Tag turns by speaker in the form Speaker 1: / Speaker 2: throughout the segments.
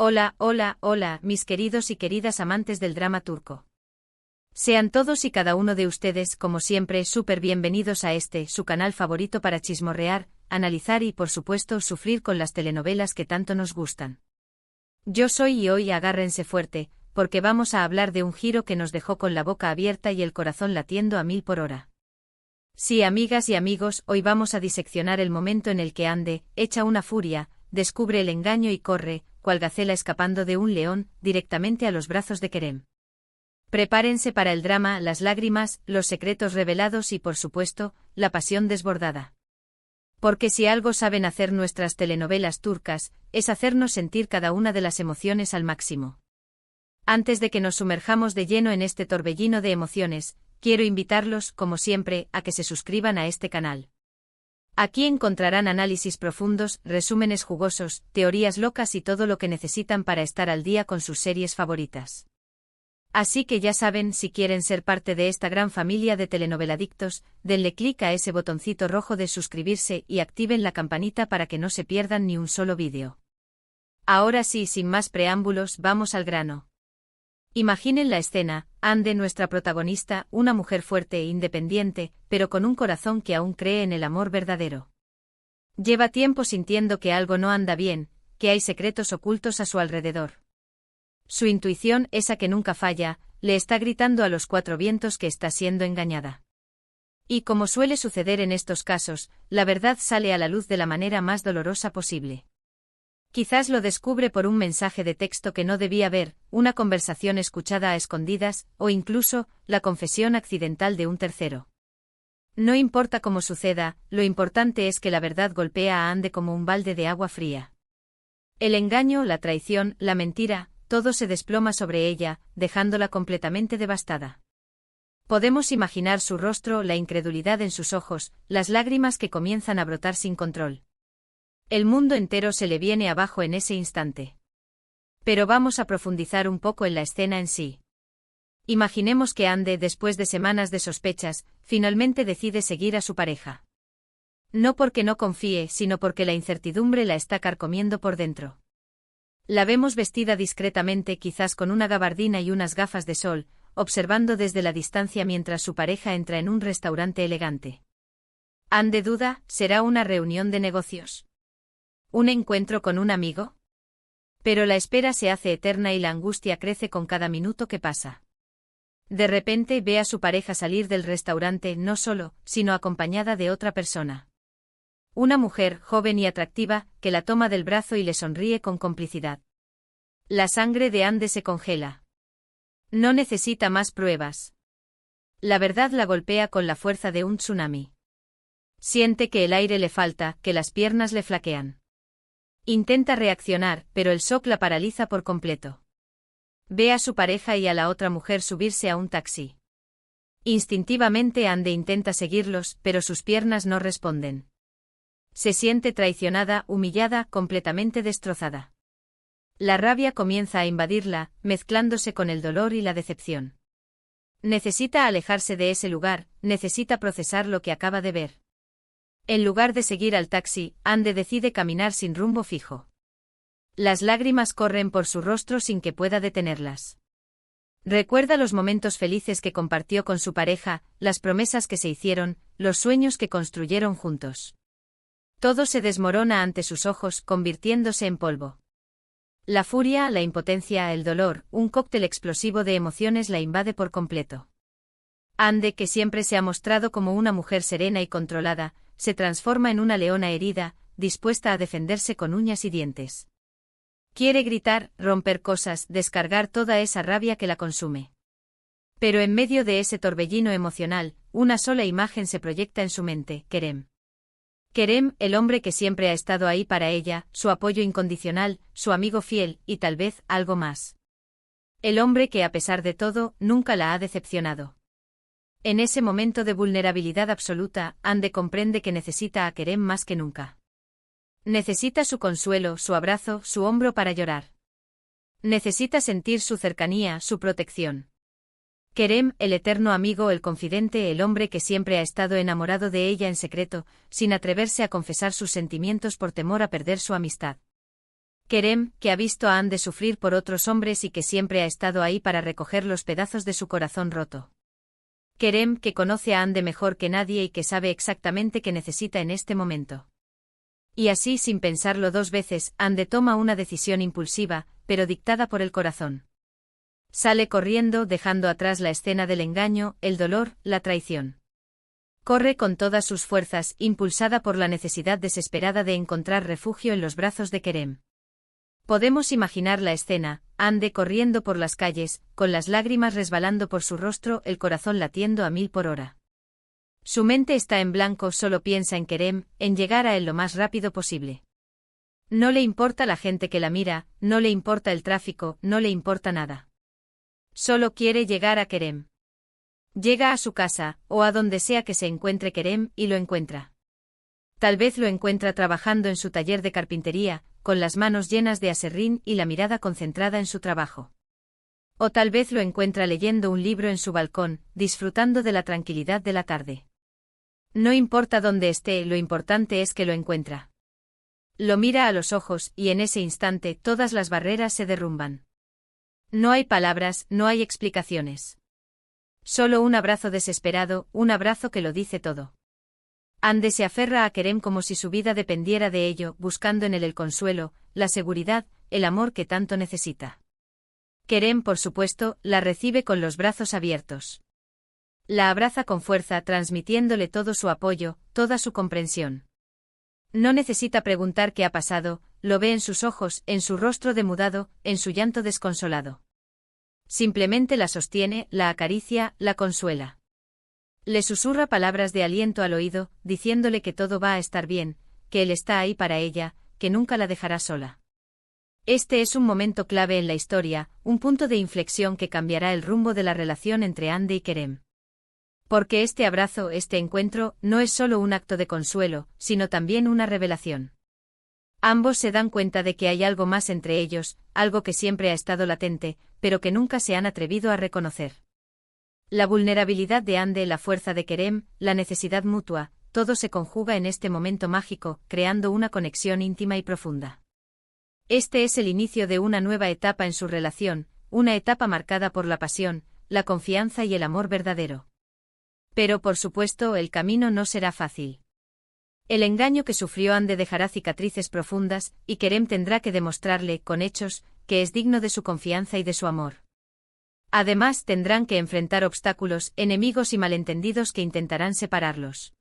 Speaker 1: Hola, hola, hola, mis queridos y queridas amantes del drama turco. Sean todos y cada uno de ustedes, como siempre, súper bienvenidos a su canal favorito para chismorrear, analizar y, por supuesto, sufrir con las telenovelas que tanto nos gustan. Yo soy y hoy agárrense fuerte, porque vamos a hablar de un giro que nos dejó con la boca abierta y el corazón latiendo a 1000 por hora. Sí, amigas y amigos, hoy vamos a diseccionar el momento en el que Hande, hecha una furia, descubre el engaño y corre, cual gacela escapando de un león, directamente a los brazos de Kerem. Prepárense para el drama, las lágrimas, los secretos revelados y, por supuesto, la pasión desbordada. Porque si algo saben hacer nuestras telenovelas turcas, es hacernos sentir cada una de las emociones al máximo. Antes de que nos sumerjamos de lleno en este torbellino de emociones, quiero invitarlos, como siempre, a que se suscriban a este canal. Aquí encontrarán análisis profundos, resúmenes jugosos, teorías locas y todo lo que necesitan para estar al día con sus series favoritas. Así que ya saben, si quieren ser parte de esta gran familia de telenoveladictos, denle clic a ese botoncito rojo de suscribirse y activen la campanita para que no se pierdan ni un solo vídeo. Ahora sí, sin más preámbulos, vamos al grano. Imaginen la escena: Hande, nuestra protagonista, una mujer fuerte e independiente, pero con un corazón que aún cree en el amor verdadero. Lleva tiempo sintiendo que algo no anda bien, que hay secretos ocultos a su alrededor. Su intuición, esa que nunca falla, le está gritando a los cuatro vientos que está siendo engañada. Y como suele suceder en estos casos, la verdad sale a la luz de la manera más dolorosa posible. Quizás lo descubre por un mensaje de texto que no debía ver, una conversación escuchada a escondidas, o incluso, la confesión accidental de un tercero. No importa cómo suceda, lo importante es que la verdad golpea a Hande como un balde de agua fría. El engaño, la traición, la mentira, todo se desploma sobre ella, dejándola completamente devastada. Podemos imaginar su rostro, la incredulidad en sus ojos, las lágrimas que comienzan a brotar sin control. El mundo entero se le viene abajo en ese instante. Pero vamos a profundizar un poco en la escena en sí. Imaginemos que Hande, después de semanas de sospechas, finalmente decide seguir a su pareja. No porque no confíe, sino porque la incertidumbre la está carcomiendo por dentro. La vemos vestida discretamente, quizás con una gabardina y unas gafas de sol, observando desde la distancia mientras su pareja entra en un restaurante elegante. Hande duda, ¿será una reunión de negocios? ¿Un encuentro con un amigo? Pero la espera se hace eterna y la angustia crece con cada minuto que pasa. De repente ve a su pareja salir del restaurante no solo, sino acompañada de otra persona. Una mujer, joven y atractiva, que la toma del brazo y le sonríe con complicidad. La sangre de Hande se congela. No necesita más pruebas. La verdad la golpea con la fuerza de un tsunami. Siente que el aire le falta, que las piernas le flaquean. Intenta reaccionar, pero el shock la paraliza por completo. Ve a su pareja y a la otra mujer subirse a un taxi. Instintivamente Hande intenta seguirlos, pero sus piernas no responden. Se siente traicionada, humillada, completamente destrozada. La rabia comienza a invadirla, mezclándose con el dolor y la decepción. Necesita alejarse de ese lugar, necesita procesar lo que acaba de ver. En lugar de seguir al taxi, Hande decide caminar sin rumbo fijo. Las lágrimas corren por su rostro sin que pueda detenerlas. Recuerda los momentos felices que compartió con su pareja, las promesas que se hicieron, los sueños que construyeron juntos. Todo se desmorona ante sus ojos, convirtiéndose en polvo. La furia, la impotencia, el dolor, un cóctel explosivo de emociones la invade por completo. Hande, que siempre se ha mostrado como una mujer serena y controlada, se transforma en una leona herida, dispuesta a defenderse con uñas y dientes. Quiere gritar, romper cosas, descargar toda esa rabia que la consume. Pero en medio de ese torbellino emocional, una sola imagen se proyecta en su mente: Kerem. Kerem, el hombre que siempre ha estado ahí para ella, su apoyo incondicional, su amigo fiel, y tal vez, algo más. El hombre que, a pesar de todo, nunca la ha decepcionado. En ese momento de vulnerabilidad absoluta, Hande comprende que necesita a Kerem más que nunca. Necesita su consuelo, su abrazo, su hombro para llorar. Necesita sentir su cercanía, su protección. Kerem, el eterno amigo, el confidente, el hombre que siempre ha estado enamorado de ella en secreto, sin atreverse a confesar sus sentimientos por temor a perder su amistad. Kerem, que ha visto a Ande sufrir por otros hombres y que siempre ha estado ahí para recoger los pedazos de su corazón roto. Kerem, que conoce a Ande mejor que nadie y que sabe exactamente qué necesita en este momento. Y así, sin pensarlo dos veces, Ande toma una decisión impulsiva, pero dictada por el corazón. Sale corriendo, dejando atrás la escena del engaño, el dolor, la traición. Corre con todas sus fuerzas, impulsada por la necesidad desesperada de encontrar refugio en los brazos de Kerem. Podemos imaginar la escena, Ande corriendo por las calles, con las lágrimas resbalando por su rostro, el corazón latiendo a 1000 por hora. Su mente está en blanco, solo piensa en Kerem, en llegar a él lo más rápido posible. No le importa la gente que la mira, no le importa el tráfico, no le importa nada. Solo quiere llegar a Kerem. Llega a su casa, o a donde sea que se encuentre Kerem, y lo encuentra. Tal vez lo encuentra trabajando en su taller de carpintería, con las manos llenas de aserrín y la mirada concentrada en su trabajo. O tal vez lo encuentra leyendo un libro en su balcón, disfrutando de la tranquilidad de la tarde. No importa dónde esté, lo importante es que lo encuentra. Lo mira a los ojos, y en ese instante todas las barreras se derrumban. No hay palabras, no hay explicaciones. Solo un abrazo desesperado, un abrazo que lo dice todo. Ande se aferra a Kerem como si su vida dependiera de ello, buscando en él el consuelo, la seguridad, el amor que tanto necesita. Kerem, por supuesto, la recibe con los brazos abiertos. La abraza con fuerza, transmitiéndole todo su apoyo, toda su comprensión. No necesita preguntar qué ha pasado, lo ve en sus ojos, en su rostro demudado, en su llanto desconsolado. Simplemente la sostiene, la acaricia, la consuela. Le susurra palabras de aliento al oído, diciéndole que todo va a estar bien, que él está ahí para ella, que nunca la dejará sola. Este es un momento clave en la historia, un punto de inflexión que cambiará el rumbo de la relación entre Ande y Kerem. Porque este abrazo, este encuentro, no es solo un acto de consuelo, sino también una revelación. Ambos se dan cuenta de que hay algo más entre ellos, algo que siempre ha estado latente, pero que nunca se han atrevido a reconocer. La vulnerabilidad de Ande, la fuerza de Kerem, la necesidad mutua, todo se conjuga en este momento mágico, creando una conexión íntima y profunda. Este es el inicio de una nueva etapa en su relación, una etapa marcada por la pasión, la confianza y el amor verdadero. Pero por supuesto el camino no será fácil. El engaño que sufrió Ande dejará cicatrices profundas, y Kerem tendrá que demostrarle, con hechos, que es digno de su confianza y de su amor. Además tendrán que enfrentar obstáculos, enemigos y malentendidos que intentarán separarlos.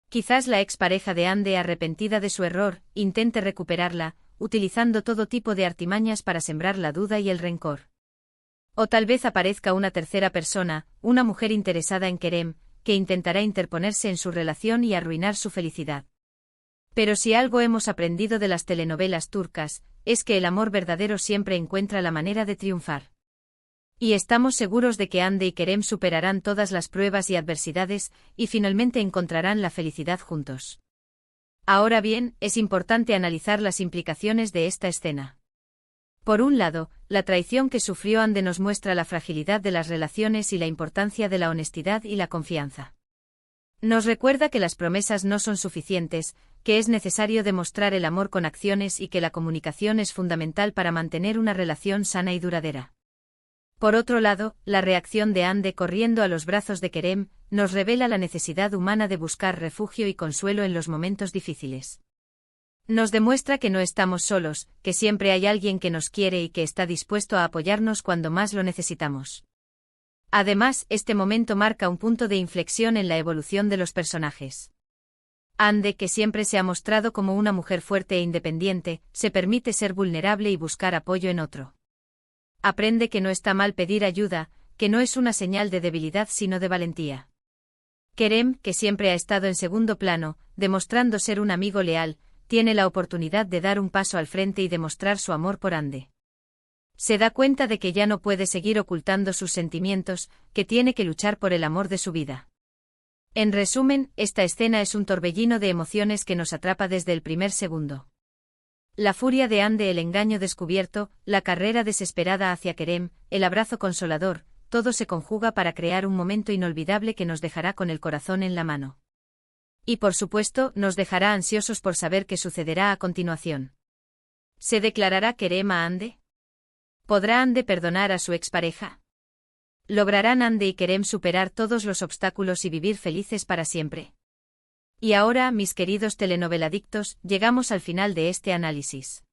Speaker 1: Quizás la expareja de Ande, arrepentida de su error, intente recuperarla, utilizando todo tipo de artimañas para sembrar la duda y el rencor. O tal vez aparezca una tercera persona, una mujer interesada en Kerem, que intentará interponerse en su relación y arruinar su felicidad. Pero si algo hemos aprendido de las telenovelas turcas, es que el amor verdadero siempre encuentra la manera de triunfar. Y estamos seguros de que Ande y Kerem superarán todas las pruebas y adversidades, y finalmente encontrarán la felicidad juntos. Ahora bien, es importante analizar las implicaciones de esta escena. Por un lado, la traición que sufrió Ande nos muestra la fragilidad de las relaciones y la importancia de la honestidad y la confianza. Nos recuerda que las promesas no son suficientes, que es necesario demostrar el amor con acciones y que la comunicación es fundamental para mantener una relación sana y duradera. Por otro lado, la reacción de Ande corriendo a los brazos de Kerem, nos revela la necesidad humana de buscar refugio y consuelo en los momentos difíciles. Nos demuestra que no estamos solos, que siempre hay alguien que nos quiere y que está dispuesto a apoyarnos cuando más lo necesitamos. Además, este momento marca un punto de inflexión en la evolución de los personajes. Ande, que siempre se ha mostrado como una mujer fuerte e independiente, se permite ser vulnerable y buscar apoyo en otro. Aprende que no está mal pedir ayuda, que no es una señal de debilidad sino de valentía. Kerem, que siempre ha estado en segundo plano, demostrando ser un amigo leal, tiene la oportunidad de dar un paso al frente y demostrar su amor por Ande. Se da cuenta de que ya no puede seguir ocultando sus sentimientos, que tiene que luchar por el amor de su vida. En resumen, esta escena es un torbellino de emociones que nos atrapa desde el primer segundo. La furia de Ande, el engaño descubierto, la carrera desesperada hacia Kerem, el abrazo consolador, todo se conjuga para crear un momento inolvidable que nos dejará con el corazón en la mano. Y por supuesto, nos dejará ansiosos por saber qué sucederá a continuación. ¿Se declarará Kerem a Hande? ¿Podrá Hande perdonar a su expareja? ¿Lograrán Hande y Kerem superar todos los obstáculos y vivir felices para siempre? Y ahora, mis queridos telenoveladictos, llegamos al final de este análisis.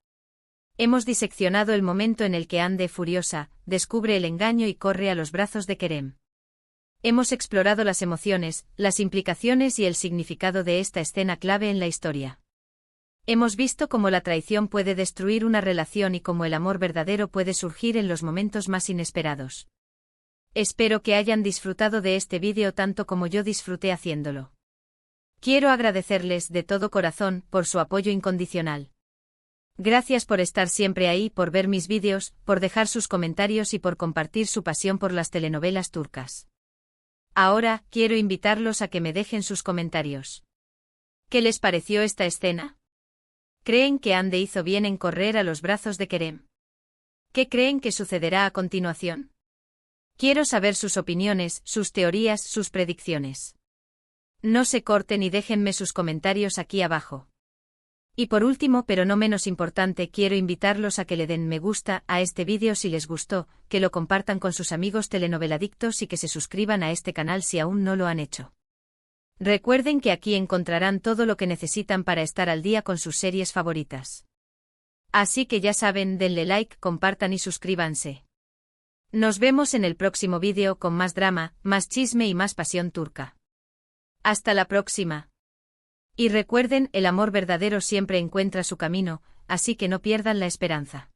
Speaker 1: Hemos diseccionado el momento en el que Hande, furiosa, descubre el engaño y corre a los brazos de Kerem. Hemos explorado las emociones, las implicaciones y el significado de esta escena clave en la historia. Hemos visto cómo la traición puede destruir una relación y cómo el amor verdadero puede surgir en los momentos más inesperados. Espero que hayan disfrutado de este vídeo tanto como yo disfruté haciéndolo. Quiero agradecerles de todo corazón por su apoyo incondicional. Gracias por estar siempre ahí, por ver mis vídeos, por dejar sus comentarios y por compartir su pasión por las telenovelas turcas. Ahora, quiero invitarlos a que me dejen sus comentarios. ¿Qué les pareció esta escena? ¿Creen que Hande hizo bien en correr a los brazos de Kerem? ¿Qué creen que sucederá a continuación? Quiero saber sus opiniones, sus teorías, sus predicciones. No se corten y déjenme sus comentarios aquí abajo. Y por último, pero no menos importante, quiero invitarlos a que le den me gusta a este vídeo si les gustó, que lo compartan con sus amigos telenoveladictos y que se suscriban a este canal si aún no lo han hecho. Recuerden que aquí encontrarán todo lo que necesitan para estar al día con sus series favoritas. Así que ya saben, denle like, compartan y suscríbanse. Nos vemos en el próximo vídeo con más drama, más chisme y más pasión turca. Hasta la próxima. Y recuerden, el amor verdadero siempre encuentra su camino, así que no pierdan la esperanza.